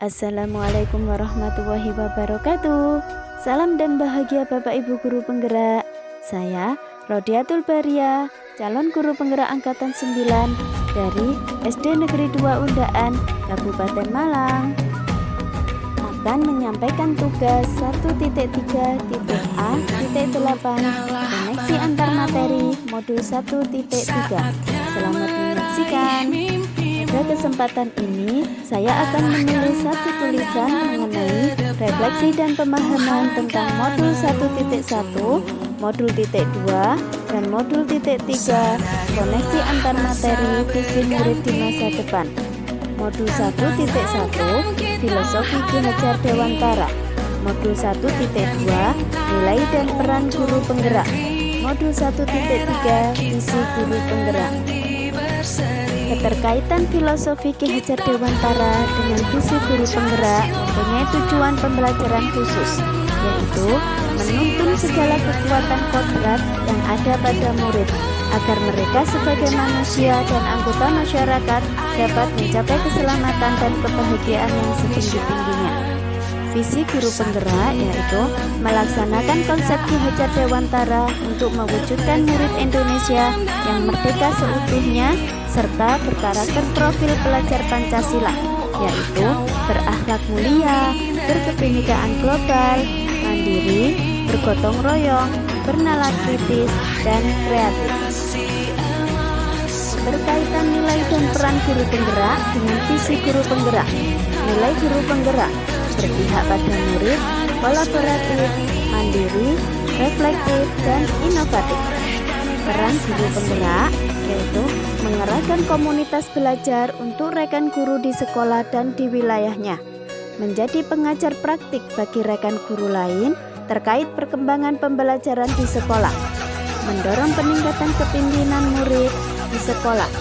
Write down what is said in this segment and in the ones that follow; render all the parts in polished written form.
Assalamualaikum warahmatullahi wabarakatuh. Salam dan bahagia Bapak Ibu Guru Penggerak. Saya Rodiatul Baria, calon guru penggerak angkatan 9 dari SD Negeri 2 Undaan, Kabupaten Malang, akan menyampaikan tugas 1.3.A.8 koneksi antar materi modul 1.3. Selamat menyaksikan. Pada kesempatan ini, saya akan menulis satu tulisan mengenai refleksi dan pemahaman tentang modul 1.1, modul titik 2, dan modul titik 3, koneksi antar materi visi murid di masa depan. Modul 1.1, filosofi Ki Hajar Dewantara. Modul 1.2, nilai dan peran guru penggerak. Modul 1.3, visi guru penggerak. Keterkaitan filosofi Ki Hajar Dewantara dengan visi guru penggerak mempunyai tujuan pembelajaran khusus, yaitu menuntun segala kekuatan kodrat yang ada pada murid, agar mereka sebagai manusia dan anggota masyarakat dapat mencapai keselamatan dan kebahagiaan yang setinggi-tingginya. Visi guru penggerak yaitu melaksanakan konsep Ki Hajar Dewantara untuk mewujudkan murid Indonesia yang merdeka seutuhnya serta berkarakter profil pelajar Pancasila, yaitu berakhlak mulia, berkebinekaan global, mandiri, bergotong royong, bernalar kritis, dan kreatif. Berkaitan nilai dan peran guru penggerak dengan visi guru penggerak. Nilai guru penggerak berpihak pada murid, kolaboratif, mandiri, reflektif, dan inovatif. Peran guru penggerak yaitu mengerahkan komunitas belajar untuk rekan guru di sekolah dan di wilayahnya, menjadi pengajar praktik bagi rekan guru lain terkait perkembangan pembelajaran di sekolah, mendorong peningkatan kepemimpinan murid di sekolah,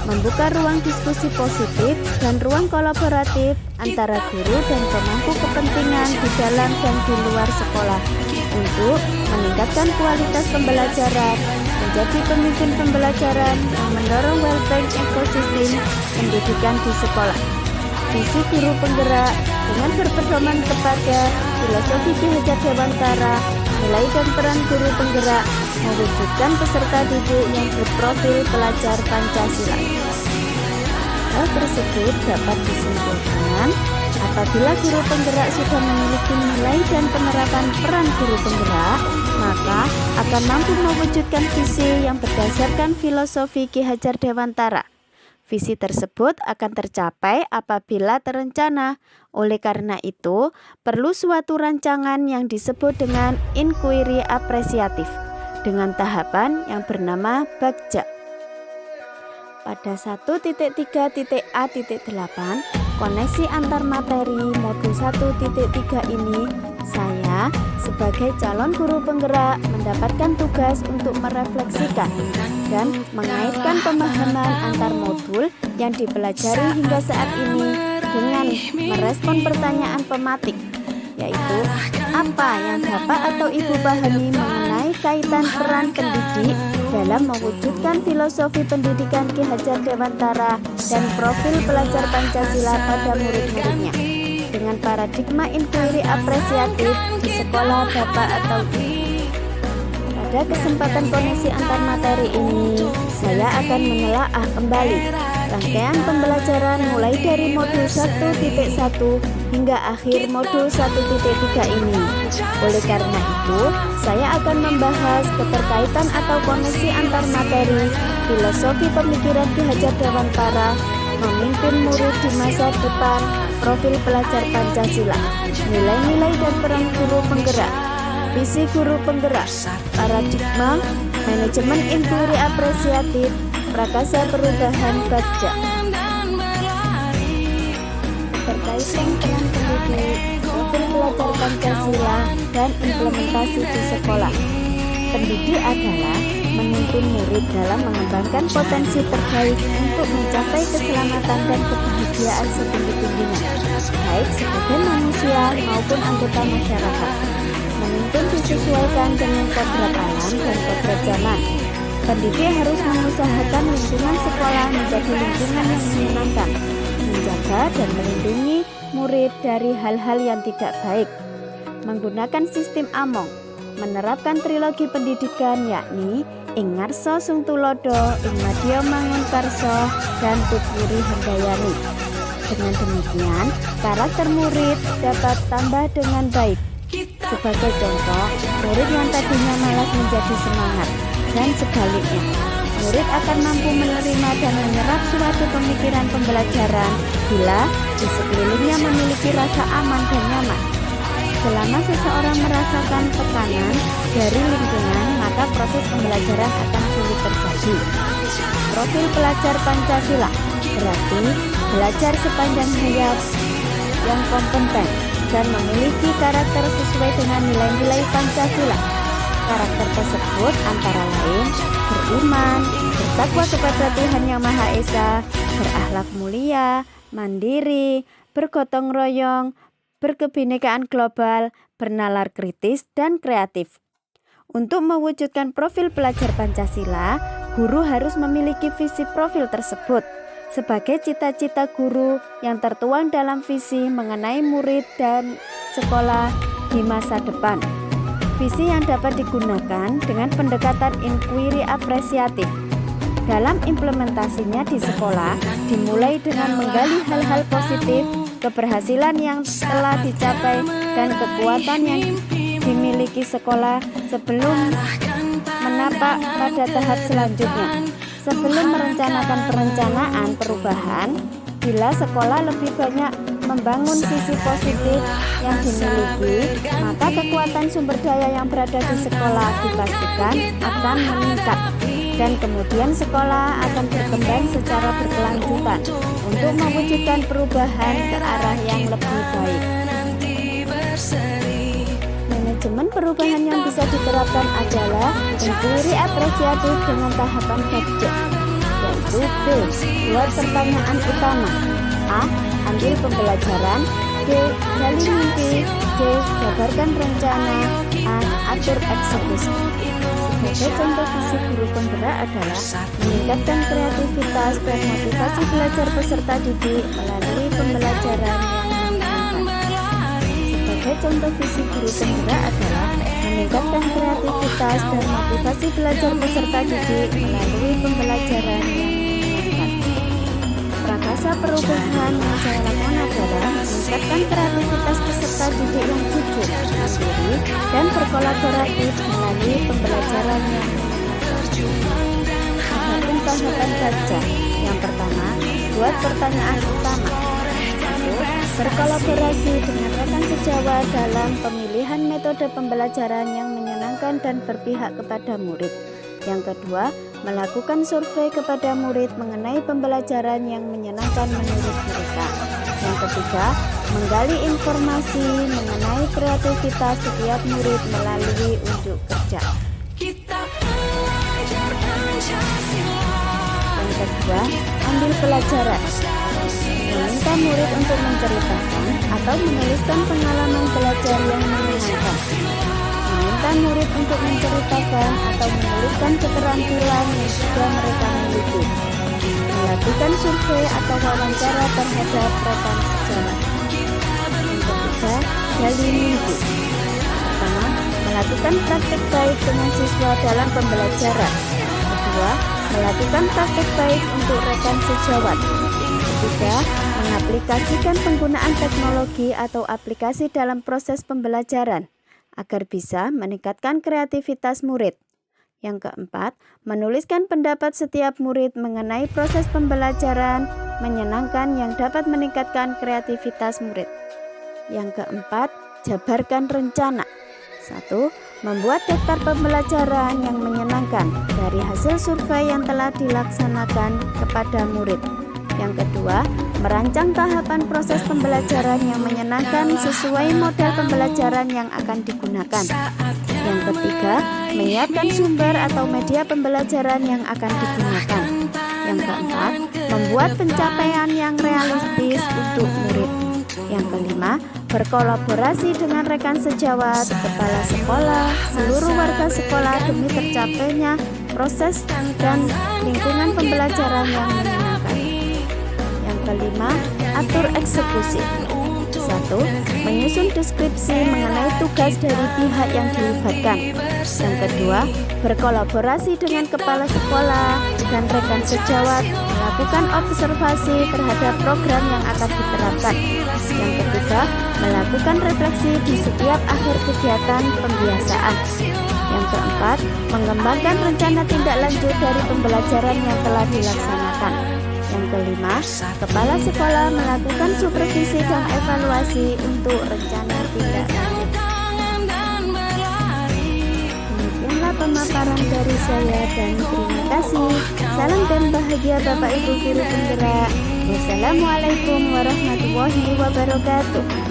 membuka ruang diskusi positif dan ruang kolaboratif antara guru dan pemangku kepentingan di dalam dan di luar sekolah untuk meningkatkan kualitas pembelajaran, menjadi pemimpin pembelajaran yang mendorong well-being ekosistem pendidikan di sekolah. Visi guru penggerak dengan berpedoman kepada filosofi Ki Hajar Dewantara, nilai dan peran guru penggerak mewujudkan peserta didik yang berprofil pelajar Pancasila. Hal tersebut dapat disimpulkan apabila guru penggerak sudah memiliki nilai dan penerapan peran guru penggerak, maka akan mampu mewujudkan visi yang berdasarkan filosofi Ki Hajar Dewantara. Visi tersebut akan tercapai apabila terencana. Oleh karena itu, perlu suatu rancangan yang disebut dengan inquiry apresiatif dengan tahapan yang bernama bagja. Pada 1.3.A.8 koneksi antar materi modul 1.3 ini, saya sebagai calon guru penggerak mendapatkan tugas untuk merefleksikan dan mengaitkan pemahaman antar modul yang dipelajari hingga saat ini dengan merespon pertanyaan pematik, yaitu apa yang Bapak atau Ibu pahami mengenai kaitan peran pendidik dalam mewujudkan filosofi pendidikan Ki Hajar Dewantara dan profil pelajar Pancasila pada murid-muridnya dengan paradigma inquiry apresiatif di sekolah Bapak atau Ibu. Pada kesempatan koneksi antar materi ini, saya akan menelaah kembali rangkaian pembelajaran mulai dari modul 1.1 hingga akhir modul 1.3 ini. Oleh karena itu, saya akan membahas keterkaitan atau koneksi antar materi, filosofi pemikiran Ki Hajar Dewantara, memimpin murid di masa depan, profil pelajar Pancasila, nilai-nilai dan peran guru penggerak, visi guru penggerak, paradigma, manajemen inquiry apresiatif, prakasa perubahan bagja. Berkaitan peran pendidik, profil pelajar Pancasila, dan implementasi di sekolah. Pendidik adalah menuntun murid dalam mengembangkan potensi terbaik untuk mencapai keselamatan dan kebahagiaan setinggi-tingginya, baik sebagai manusia maupun anggota masyarakat. Menuntun disesuaikan dengan kodrat alam dan kodrat zaman. Pendidik harus mengusahakan lingkungan sekolah menjadi lingkungan yang menyenangkan, menjaga dan melindungi murid dari hal-hal yang tidak baik. Menggunakan sistem Among, menerapkan trilogi pendidikan yakni Ing Ngarsa Sung Tulodo, Ing Madya Mangunkarsa, dan Tutwuri Handayani. Dengan demikian, karakter murid dapat tambah dengan baik. Sebagai contoh, murid yang tadinya malas menjadi semangat, dan sebaliknya, murid akan mampu menerima dan menyerap suatu pemikiran pembelajaran bila di sekelilingnya memiliki rasa aman dan nyaman. Selama seseorang merasakan tekanan dari lingkungan, maka proses pembelajaran akan sulit terjadi. Profil pelajar Pancasila berarti belajar sepanjang hayat yang kompeten dan memiliki karakter sesuai dengan nilai-nilai Pancasila. Karakter tersebut antara lain beriman, bertakwa kepada Tuhan Yang Maha Esa, berakhlak mulia, mandiri, bergotong royong, berkebinekaan global, bernalar kritis, dan kreatif. Untuk mewujudkan profil pelajar Pancasila, guru harus memiliki visi profil tersebut sebagai cita-cita guru yang tertuang dalam visi mengenai murid dan sekolah di masa depan. Visi yang dapat digunakan dengan pendekatan inquiry apresiatif. Dalam implementasinya di sekolah, dimulai dengan menggali hal-hal positif, keberhasilan yang telah dicapai, dan kekuatan yang dimiliki sekolah sebelum menapak pada tahap selanjutnya. Sebelum merencanakan perencanaan perubahan, bila sekolah lebih banyak membangun sisi positif yang dimiliki, maka kekuatan sumber daya yang berada di sekolah dipastikan akan meningkat, dan kemudian sekolah akan berkembang secara berkelanjutan untuk mewujudkan perubahan ke arah yang lebih baik. Manajemen perubahan yang bisa diterapkan adalah inquiry apresiatif dengan tahapan budget, yaitu B. Buat pertanyaan utama. A. Ambil pembelajaran. B. Gali mimpi. C. Jabarkan rencana. A. Atur eksekusi. Sebagai contoh visi guru penggerak adalah meningkatkan kreativitas dan motivasi belajar peserta didik melalui pembelajaran yang menyenangkan. Sebagai contoh visi guru penggerak adalah meningkatkan kreativitas dan motivasi belajar peserta didik melalui pembelajaran yang menyenangkan. Prakasa perubahan yang saya lakukan adalah meningkatkan kreativitas peserta didik yang jujur, mandiri, dan berkolaboratif melalui pembelajaran yang menyenangkan. Adapun tahapan saja. Yang pertama, buat pertanyaan utama. 1. Berkolaborasi dengan rekan sejawat dalam pemilihan metode pembelajaran yang menyenangkan dan berpihak kepada murid. Yang kedua, melakukan survei kepada murid mengenai pembelajaran yang menyenangkan menurut mereka. Yang ketiga, menggali informasi mengenai kreativitas setiap murid melalui unjuk kerja. Yang kedua, ambil pelajaran. Meminta murid untuk menceritakan atau menuliskan pengalaman belajar yang menyenangkan. Meminta murid untuk menceritakan atau menuliskan keterampilan yang sudah mereka miliki. Melakukan survei atau wawancara terhadap rekan sejawat. Yang ketiga, gali mimpi. Pertama, melakukan praktik baik dengan siswa dalam pembelajaran. Kedua, melakukan praktik baik untuk rekan sejawat. Ketiga, mengaplikasikan penggunaan teknologi atau aplikasi dalam proses pembelajaran agar bisa meningkatkan kreativitas murid. Yang keempat, menuliskan pendapat setiap murid mengenai proses pembelajaran menyenangkan yang dapat meningkatkan kreativitas murid. Yang keempat, jabarkan rencana. 1. Membuat daftar pembelajaran yang menyenangkan dari hasil survei yang telah dilaksanakan kepada murid. Yang kedua, merancang tahapan proses pembelajaran yang menyenangkan sesuai model pembelajaran yang akan digunakan. Yang ketiga, menyiapkan sumber atau media pembelajaran yang akan digunakan. Yang keempat, membuat pencapaian yang realistis untuk murid. Yang kelima, berkolaborasi dengan rekan sejawat, kepala sekolah, seluruh warga sekolah demi tercapainya proses dan lingkungan pembelajaran yang menyenangkan. Yang kelima, atur eksekusi. 1. Menyusun deskripsi mengenai tugas dari pihak yang dilibatkan. Yang kedua, berkolaborasi dengan kepala sekolah dan rekan sejawat melakukan observasi terhadap program yang akan diterapkan. Yang ketiga, melakukan refleksi di setiap akhir kegiatan pembiasaan. Yang keempat, mengembangkan rencana tindak lanjut dari pembelajaran yang telah dilaksanakan. Yang kelima, kepala sekolah melakukan supervisi dan evaluasi untuk rencana tindak lanjut. Demikianlah pemaparan dari saya dan terima kasih. Salam dan bahagia Bapak Ibu guru penggerak. Wassalamualaikum warahmatullahi wabarakatuh.